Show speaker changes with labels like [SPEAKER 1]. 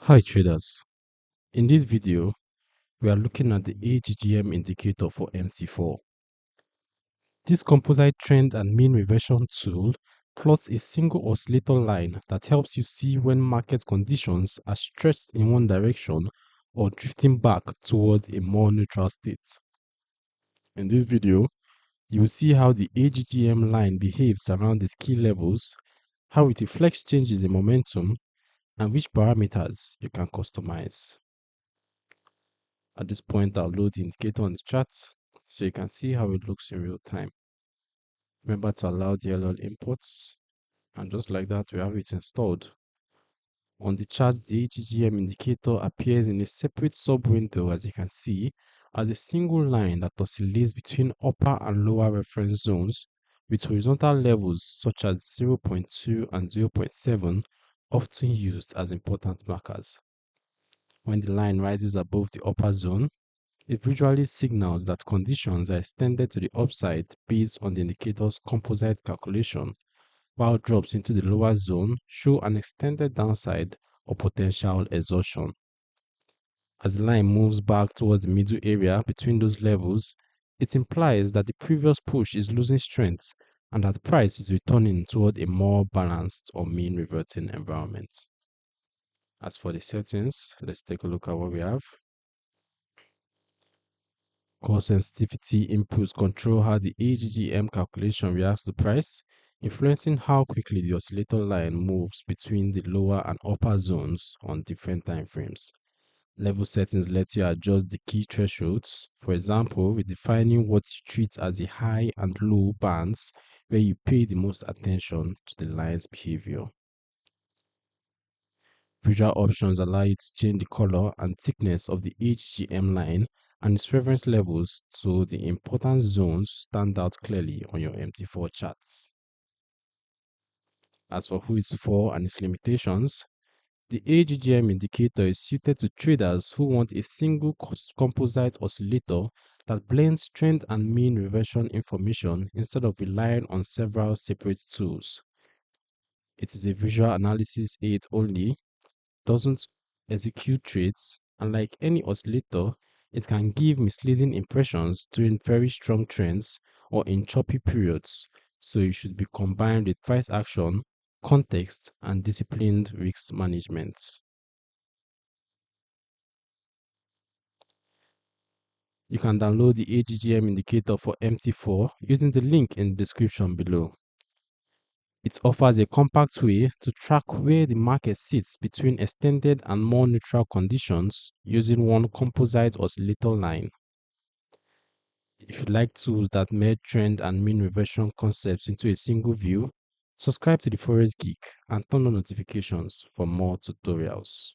[SPEAKER 1] Hi traders, in this video we are looking at the AggM indicator for MT4. This composite trend and mean reversion tool plots a single oscillator line that helps you see when market conditions are stretched in one direction or drifting back toward a more neutral state. In this video, you will see how the AggM line behaves around its key levels, how it reflects changes in momentum, and which parameters you can customize. At this point, I'll load the indicator on the chart so you can see how it looks in real time. Remember to allow the LL imports, and just like that, we have it installed. On the chart, the AggM indicator appears in a separate sub-window, as you can see, as a single line that oscillates between upper and lower reference zones with horizontal levels such as 0.2 and 0.7 often used as important markers. When the line rises above the upper zone, it visually signals that conditions are extended to the upside based on the indicator's composite calculation, while drops into the lower zone show an extended downside or potential exhaustion. As the line moves back towards the middle area between those levels, it implies that the previous push is losing strength and that the price is returning toward a more balanced or mean reverting environment. As for the settings, let's take a look at what we have. Core sensitivity inputs control how the AggM calculation reacts to price, influencing how quickly the oscillator line moves between the lower and upper zones on different time frames. Level settings let you adjust the key thresholds, for example, with defining what you treat as the high and low bands where you pay the most attention to the line's behavior. Visual options allow you to change the color and thickness of the AggM line and its reference levels so the important zones stand out clearly on your MT4 charts. As for who is for and its limitations, the AggM indicator is suited to traders who want a single composite oscillator that blends trend and mean reversion information instead of relying on several separate tools. It is a visual analysis aid only, doesn't execute trades, and like any oscillator, it can give misleading impressions during very strong trends or in choppy periods, so it should be combined with price action, context, and disciplined risk management. You can download the AggM indicator for MT4 using the link in the description below. It offers a compact way to track where the market sits between extended and more neutral conditions using one composite oscillator line. If you like tools that merge trend and mean reversion concepts into a single view, subscribe to the Forex Geek and turn on notifications for more tutorials.